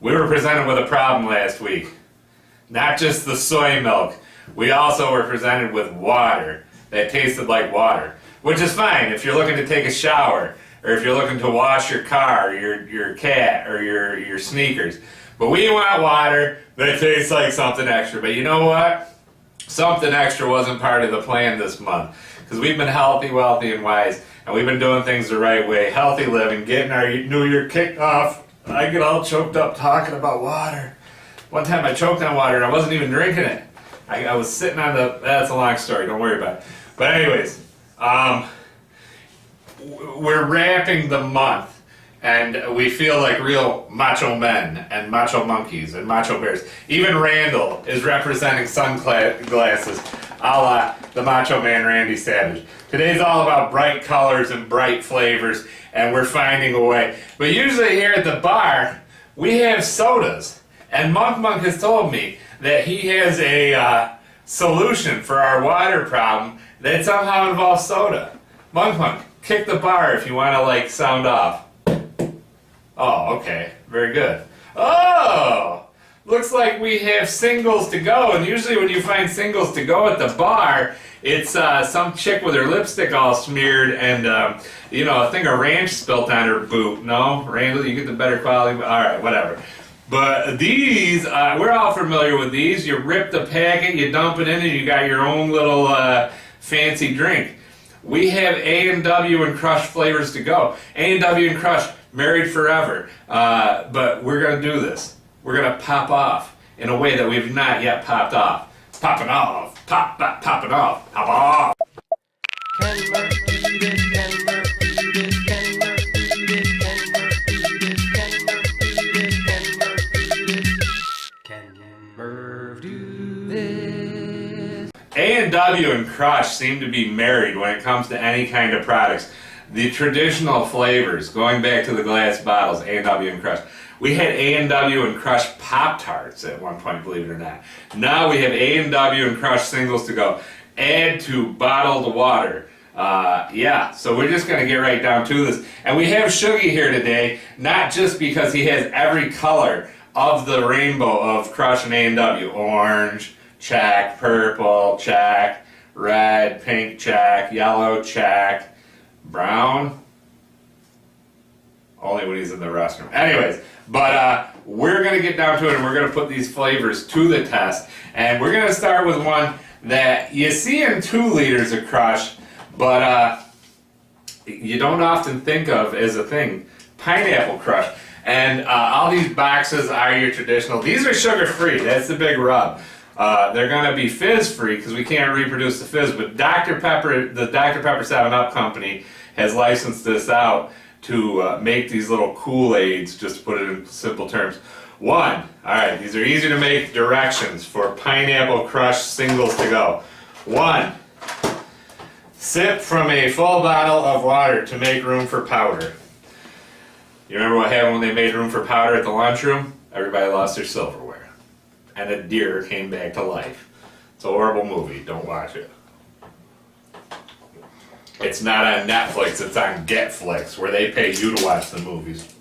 We were presented with a problem last week. Not just the soy milk. We also were presented with water that tasted like water. Which is fine if you're looking to take a shower, or if you're looking to wash your car, your cat, or your sneakers. But we want water that tastes like something extra. But you know what? Something extra wasn't part of the plan this month. Because we've been healthy, wealthy, and wise. And we've been doing things the right way. Healthy living, getting our New Year kicked off. I get all choked up talking about water. One time I choked on water and I wasn't even drinking it. I was sitting on the... That's a long story, don't worry about it. But anyways, we're wrapping the month. And we feel like real macho men and macho monkeys and macho bears. Even Randall is representing sunglasses, a la the Macho Man Randy Savage. Today's all about bright colors and bright flavors, and we're finding a way. But usually here at the bar, we have sodas. And Monk has told me that he has a solution for our water problem that somehow involves soda. Monk, kick the bar if you want to, like, sound off. Oh, okay. Very good. Oh! Looks like we have singles to go, and usually when you find singles to go at the bar, it's some chick with her lipstick all smeared and, a thing of ranch spilt on her boot. No? Randall, you get the better quality? Alright, whatever. But these, we're all familiar with these. You rip the packet, you dump it in, and you got your own little fancy drink. We have A&W and Crush flavors to go. A&W and Crush, married forever. But we're going to do this. We're going to pop off in a way that we've not yet popped off. Popping off. Popping off. Pop off. A&W and Crush seem to be married when it comes to any kind of products. The traditional flavors, going back to the glass bottles, A&W and Crush. We had A&W and Crush Pop-Tarts at one point, believe it or not. Now we have A&W and Crush singles to go. Add to bottled water. So we're just going to get right down to this. And we have Shuggy here today, not just because he has every color of the rainbow of Crush and A&W. Orange, check, purple, check, red, pink, check, yellow, check, brown. Only when he's in the restroom. Anyways, but we're going to get down to it and we're going to put these flavors to the test. And we're going to start with one that you see in 2 liters of Crush, but you don't often think of as a thing. Pineapple Crush. And all these boxes are your traditional. These are sugar-free. That's the big rub. They're going to be fizz-free because we can't reproduce the fizz. But Dr. Pepper, the Dr. Pepper 7-Up company, has licensed this out to make these little Kool-Aids, just to put it in simple terms. Alright, these are easy to make directions for Pineapple Crush singles to go. 1, sip from a full bottle of water to make room for powder. You remember what happened when they made room for powder at the lunchroom? Everybody lost their silverware. And a deer came back to life. It's a horrible movie, don't watch it. It's not on Netflix, it's on Getflix, where they pay you to watch the movies.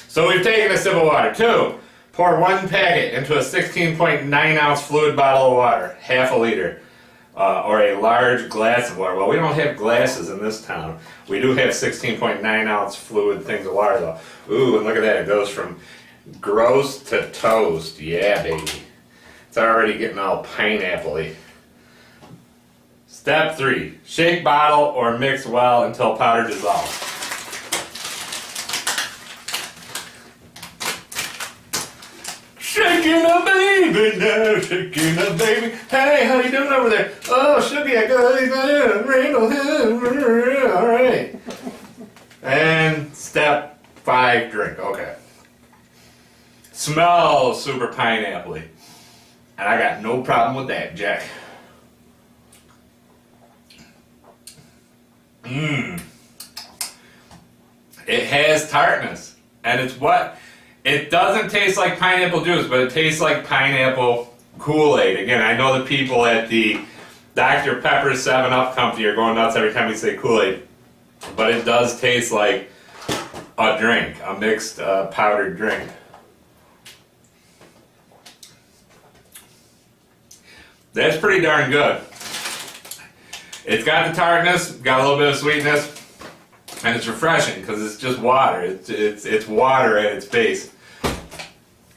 So we've taken a sip of water. 2, pour 1 packet into a 16.9 ounce fluid bottle of water, half a liter, or a large glass of water. Well, we don't have glasses in this town. We do have 16.9 ounce fluid things of water though. Ooh, and look at that, it goes from gross to toast. Yeah, baby. It's already getting all pineapple-y. Step 3, shake bottle or mix well until powder dissolves. Shaking a baby now, shaking a baby. Hey, how you doing over there? Oh, Shuggy, I got Randall. All right. And step 5, drink. Okay. Smells super pineapple-y. And I got no problem with that, Jack. It has tartness, and it's what? It doesn't taste like pineapple juice, but it tastes like pineapple Kool-Aid. Again, I know the people at the Dr. Pepper 7-Up company are going nuts every time we say Kool-Aid, but it does taste like a drink, a mixed powdered drink. That's pretty darn good. It's got the tartness, got a little bit of sweetness, and it's refreshing because it's just water. It's water at its base.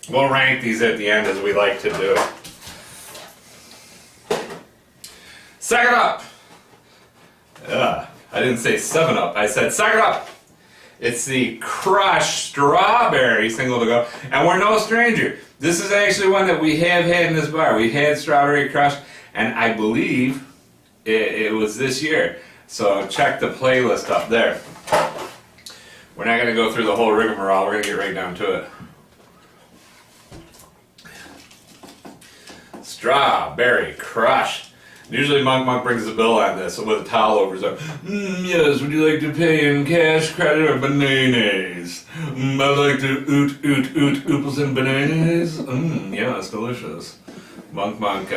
We'll rank these at the end as we like to do. Second up. I didn't say 7-Up. I said second up. It's the crushed strawberry single to go, and we're no stranger. This is actually one that we have had in this bar. We had strawberry crush, and I believe it was this year. So check the playlist up there. We're not going to go through the whole rigmarole. We're going to get right down to it. Strawberry crush. Usually Monk brings the bill on this with a towel over his arm. Yes, would you like to pay in cash, credit, or bananas? I'd like to oot ooples and bananas. Yeah, it's delicious. Monk,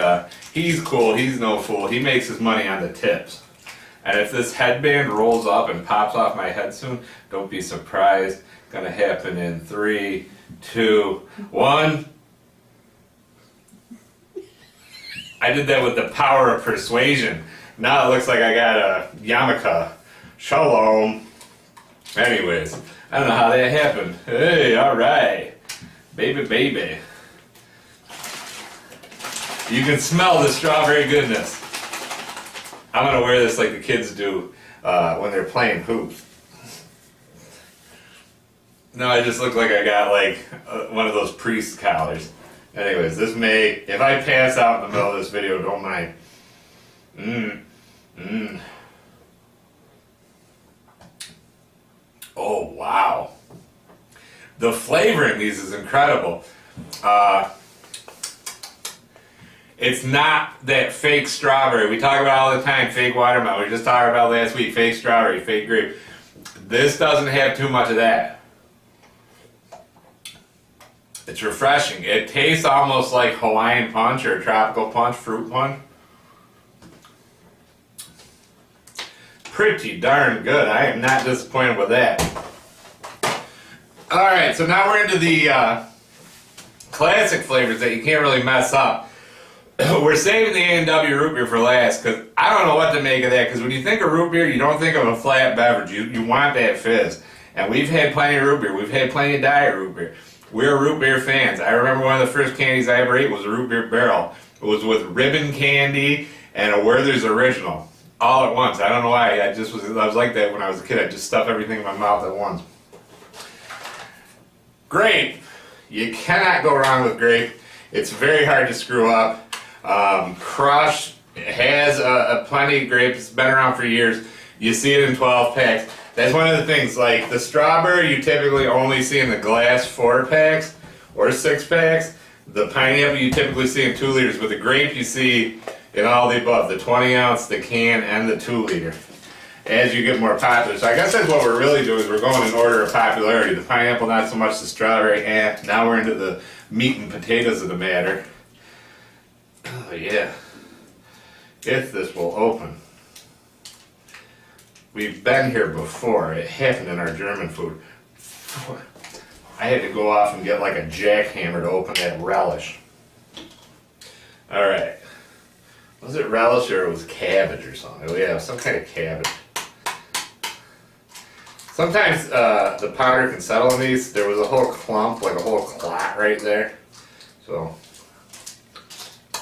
he's cool, he's no fool. He makes his money on the tips. And if this headband rolls up and pops off my head soon, don't be surprised. Gonna happen in 3, 2, 1. I did that with the power of persuasion. Now it looks like I got a yarmulke. Shalom. Anyways, I don't know how that happened. Hey, alright. Baby. You can smell the strawberry goodness. I'm gonna wear this like the kids do when they're playing hoops. No, I just look like I got like one of those priest collars. Anyways, this may, if I pass out in the middle of this video, don't mind. Oh, wow. The flavor in these is incredible. It's not that fake strawberry. We talk about all the time, fake watermelon. We just talked about last week, fake strawberry, fake grape. This doesn't have too much of that. It's refreshing. It tastes almost like Hawaiian punch or tropical punch, fruit punch. Pretty darn good. I am not disappointed with that. Alright, so now we're into the classic flavors that you can't really mess up. We're saving the A&W root beer for last because I don't know what to make of that, because when you think of root beer, you don't think of a flat beverage. You want that fizz. And we've had plenty of root beer. We've had plenty of diet root beer. We're root beer fans. I remember one of the first candies I ever ate was a root beer barrel. It was with ribbon candy and a Werther's Original all at once. I don't know why. I was like that when I was a kid. I just stuffed everything in my mouth at once. Grape. You cannot go wrong with grape. It's very hard to screw up. Crush has plenty of grape. It's been around for years. You see it in 12 packs. That's one of the things, like the strawberry you typically only see in the glass 4-packs or 6-packs. The pineapple you typically see in 2 liters, but the grape you see in all the above, the 20 ounce, the can, and the 2 liter. As you get more popular. So I guess that's what we're really doing, is we're going in order of popularity. The pineapple, not so much the strawberry, and now we're into the meat and potatoes of the matter. Oh yeah. If this will open. We've been here before. It happened in our German food. I had to go off and get like a jackhammer to open that relish. Alright. Was it relish or it was cabbage or something? Oh yeah, some kind of cabbage. Sometimes the powder can settle in these. There was a whole clump, like a whole clot right there. So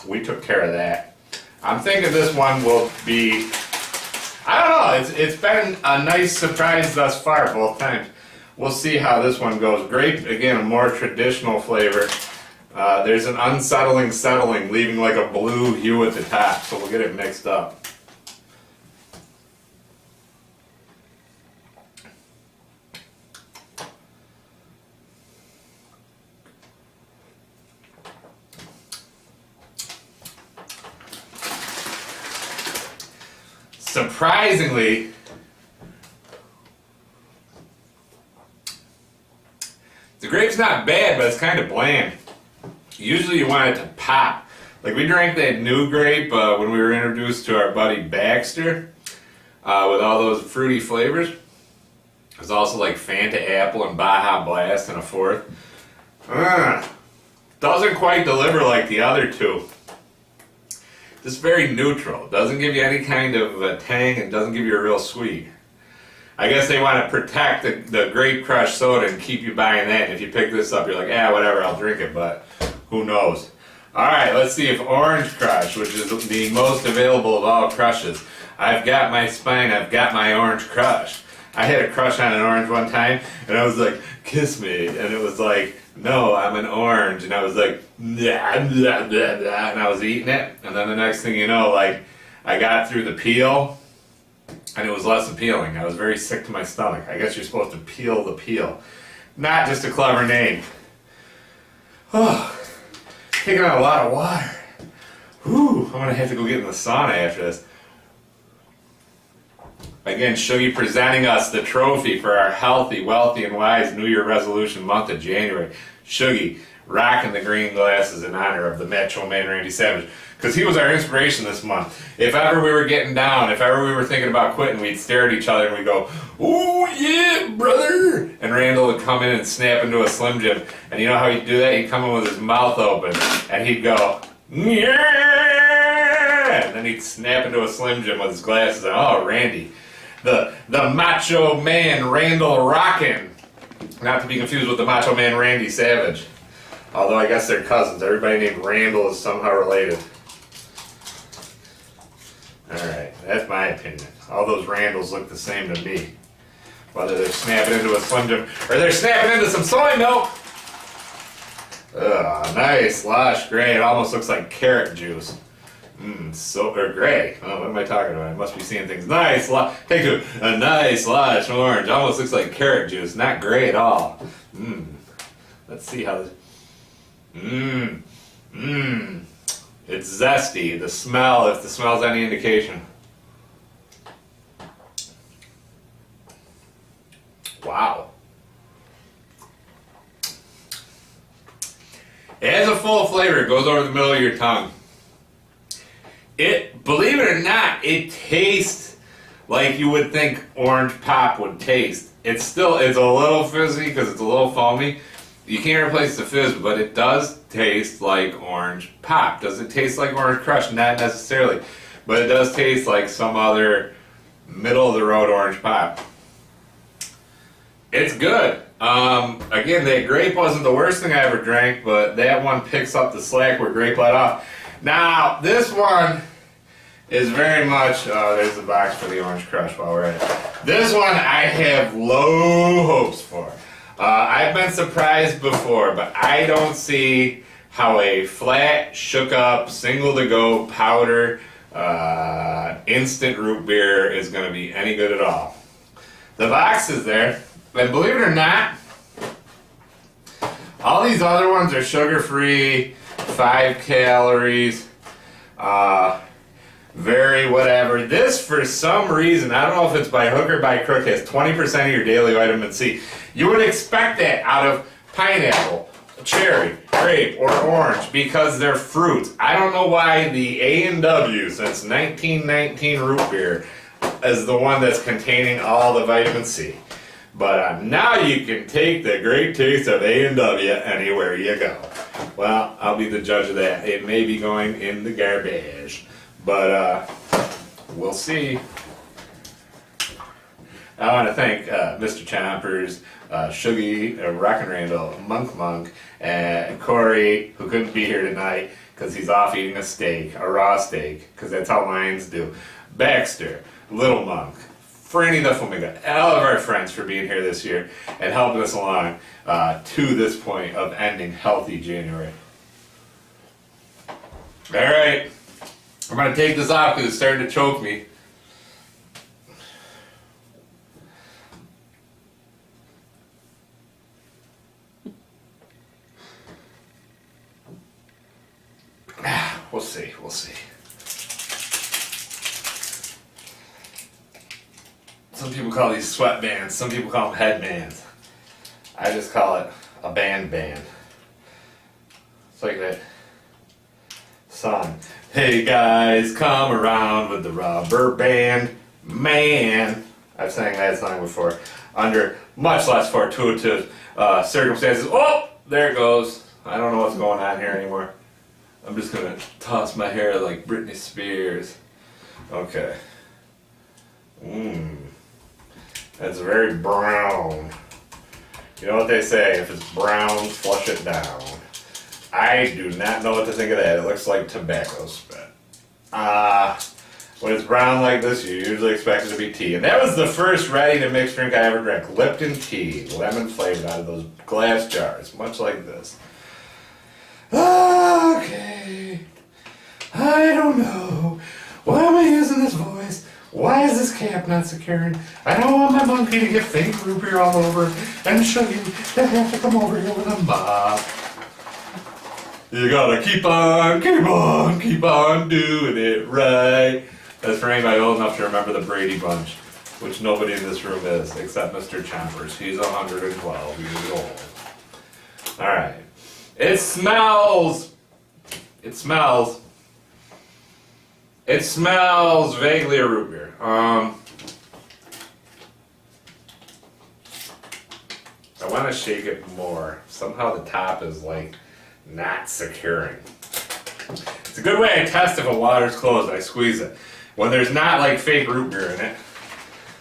we took care of that. I'm thinking this one will be, I don't know, it's been a nice surprise thus far both times. We'll see how this one goes. Grape, again, a more traditional flavor. There's an unsettling settling, leaving like a blue hue at the top, so we'll get it mixed up. Surprisingly, the grape's not bad, but it's kind of bland. Usually you want it to pop. Like we drank that new grape when we were introduced to our buddy Baxter with all those fruity flavors. There's also like Fanta Apple and Baja Blast and a fourth. Doesn't quite deliver like the other two. just very neutral. Doesn't give you any kind of tang and doesn't give you a real sweet. I guess they want to protect the Grape Crush soda and keep you buying that. And if you pick this up, you're like, whatever, I'll drink it, but who knows. Alright, let's see if Orange Crush, which is the most available of all crushes. I've got my spine, I've got my Orange Crush. I had a crush on an orange one time, and I was like, kiss me. And it was like, no, I'm an orange. And I was like, blah, blah, blah, blah, and I was eating it. And then the next thing you know, like, I got through the peel, and it was less appealing. I was very sick to my stomach. I guess you're supposed to peel the peel. Not just a clever name. Oh, taking out a lot of water. Whew, I'm going to have to go get in the sauna after this. Again, Shuggy presenting us the trophy for our healthy, wealthy, and wise New Year resolution month of January. Shuggy rocking the green glasses in honor of the Macho Man Randy Savage. Because he was our inspiration this month. If ever we were getting down, if ever we were thinking about quitting, we'd stare at each other and we'd go, "Ooh, yeah, brother!" And Randall would come in and snap into a Slim Jim. And you know how he'd do that? He'd come in with his mouth open and he'd go, "Yeah!" And then he'd snap into a Slim Jim with his glasses and, oh, Randy. The Macho Man Randall Rockin'. Not to be confused with the Macho Man Randy Savage. Although I guess they're cousins. Everybody named Randall is somehow related. Alright, that's my opinion. All those Randalls look the same to me. Whether they're snapping into a Slim Jim or they're snapping into some soy milk. Ugh, nice, lush, gray. It almost looks like carrot juice. Or gray. Oh, what am I talking about? I must be seeing things. Nice, take a nice, lush orange. Almost looks like carrot juice. Not gray at all. Let's see how this... It's zesty. The smell, if the smell's any indication. Wow. It has a full flavor. It goes over the middle of your tongue. Believe it or not, it tastes like you would think orange pop would taste. It's a little fizzy because it's a little foamy. You can't replace the fizz, but it does taste like orange pop. Does it taste like Orange Crush? Not necessarily, but it does taste like some other middle-of-the-road orange pop. It's good. Again, that grape wasn't the worst thing I ever drank, but that one picks up the slack where grape let off. Now, this one is very much, there's the box for the Orange Crush while we're at it. This one I have low hopes for. I've been surprised before, but I don't see how a flat, shook up, single to go powder, instant root beer is going to be any good at all. The box is there, and believe it or not, all these other ones are sugar-free, 5 calories, very whatever. This, for some reason, I don't know if it's by hook or by crook, has 20% of your daily vitamin C. You would expect that out of pineapple, cherry, grape, or orange because they're fruits. I don't know why the A&W, since 1919 root beer, is the one that's containing all the vitamin C. But now you can take the great taste of A&W anywhere you go. Well, I'll be the judge of that. It may be going in the garbage. But we'll see. I want to thank Mr. Chompers, Shuggy, Rockin' Randall, Monk, and Corey, who couldn't be here tonight because he's off eating a steak, a raw steak, because that's how lions do. Baxter, Little Monk, Franny the Flamingo, all of our friends for being here this year and helping us along to this point of ending healthy January. All right. I'm going to take this off because it's starting to choke me. We'll see, we'll see. Some people call these sweatbands, some people call them headbands. I just call it a band. It's like that song. Hey guys, come around with the rubber band, man. I've sang that song before, under much less fortuitous circumstances. Oh, there it goes. I don't know what's going on here anymore. I'm just gonna toss my hair like Britney Spears. Okay. That's very brown. You know what they say, if it's brown, flush it down. I do not know what to think of that. It looks like tobacco spit. When it's brown like this, you usually expect it to be tea. And that was the first ready-to-mix drink I ever drank. Lipton tea, lemon flavored, out of those glass jars, much like this. Okay. I don't know. Why am I using this voice? Why is this cap not secured? I don't want my monkey to get fake root beer all over and Shuggy to have to come over here with a mop. You gotta keep on doing it right. That's for anybody old enough to remember the Brady Bunch, which nobody in this room is except Mr. Chompers. He's 112 years old. Alright. It smells vaguely a root beer. I want to shake it more. Somehow the top is like not securing. It's a good way to test if a water's closed. I squeeze it. When there's not like fake root beer in it,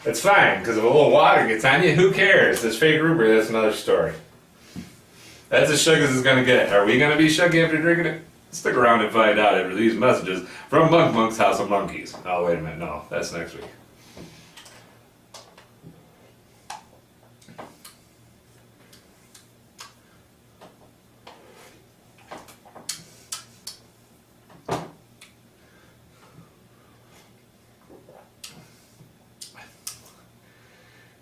it's fine, because if a little water gets on you, who cares? There's fake root beer, that's another story. That's as shook as it's going to get. Are we going to be shook after drinking it? Stick around and find out after these messages from Monk's House of Monkeys. Oh, wait a minute. No, that's next week.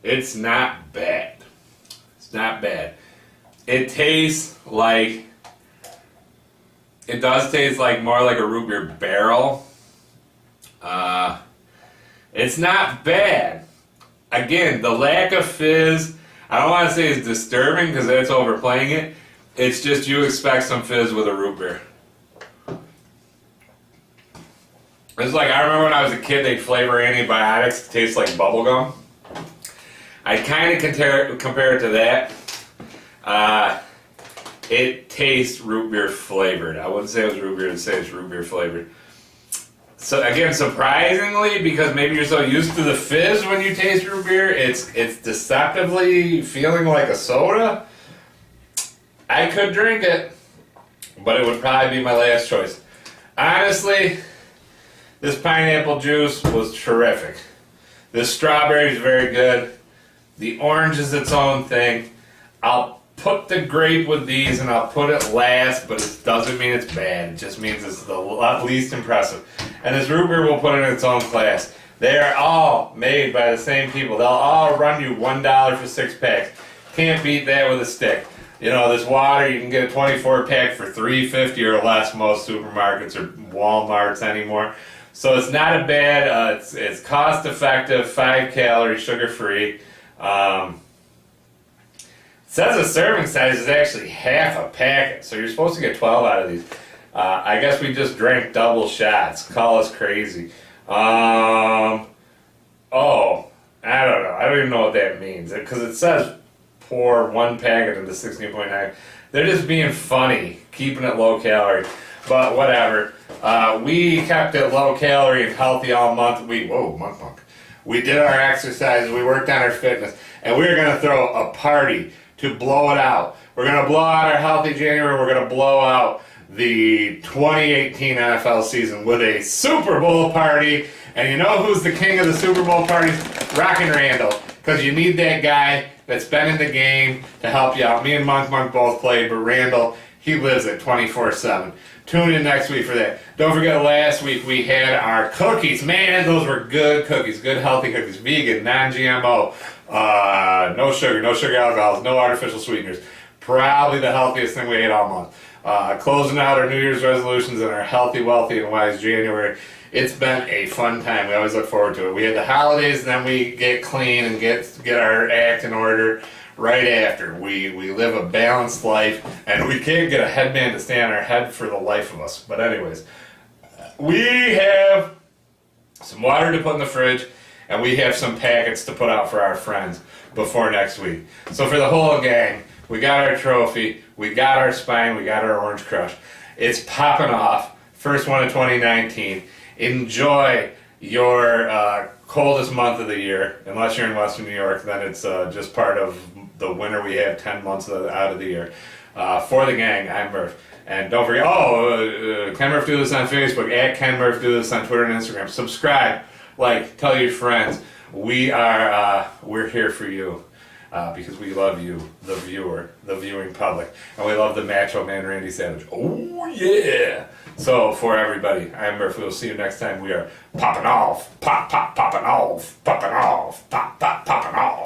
It's not bad. It's not bad. It tastes like... It does taste like more like a root beer barrel. It's not bad. Again, the lack of fizz, I don't want to say it's disturbing because that's overplaying it. It's just you expect some fizz with a root beer. It's like, I remember when I was a kid, they'd flavor antibiotics to taste like bubble gum. I kind of compare it to that. It tastes root beer flavored. I wouldn't say it was root beer, I'd say it's root beer flavored. So again, surprisingly, because maybe you're so used to the fizz when you taste root beer, it's deceptively feeling like a soda. I could drink it, but it would probably be my last choice. Honestly, this pineapple juice was terrific. This strawberry is very good. The orange is its own thing. I'll put the grape with these and I'll put it last, but it doesn't mean it's bad. It just means it's the least impressive. And this root beer we'll put in its own class. They are all made by the same people. They'll all run you $1 for 6 packs. Can't beat that with a stick. You know, this water, you can get a 24 pack for $3.50 or less most supermarkets or Walmarts anymore. So it's not a bad, it's cost effective, 5 calories, sugar free. Says the serving size is actually half a packet, so you're supposed to get 12 out of these. I guess we just drank double shots. Call us crazy. I don't know. I don't even know what that means, because it says pour 1 packet into 16.9. They're just being funny, keeping it low calorie. But whatever. We kept it low calorie and healthy all month. Monk. We did our exercise, we worked on our fitness, and we were going to throw a party to blow it out. We're going to blow out our Healthy January, we're going to blow out the 2018 NFL season with a Super Bowl party. And you know who's the king of the Super Bowl parties? Rockin' Randall. Because you need that guy that's been in the game to help you out. Me and Monk both played, but Randall, he lives it 24/7. Tune in next week for that. Don't forget, last week we had our cookies. Man, those were good cookies. Good, healthy cookies. Vegan, non-GMO. No sugar, no sugar alcohols, no artificial sweeteners. Probably the healthiest thing we ate all month. Closing out our New Year's resolutions and our healthy, wealthy, and wise January. It's been a fun time. We always look forward to it. We had the holidays, and then we get clean and get our act in order right after. We live a balanced life, and we can't get a headband to stay on our head for the life of us. But anyways, we have some water to put in the fridge, and we have some packets to put out for our friends before next week. So for the whole gang, we got our trophy, we got our spine, we got our Orange Crush. It's popping off. First one of 2019. Enjoy your coldest month of the year. Unless you're in Western New York, then it's just part of the winter. We have 10 months out of the year. For the gang, I'm Murph. And don't forget, Ken Murph Do This on Facebook, at Ken Murph Do This on Twitter and Instagram. Subscribe, like, tell your friends. We're here for you. Because we love you, the viewer, the viewing public, and we love the Macho Man Randy Savage. Oh yeah! So for everybody, I'm Murph. We'll see you next time. We are popping off, popping off, popping off, popping off.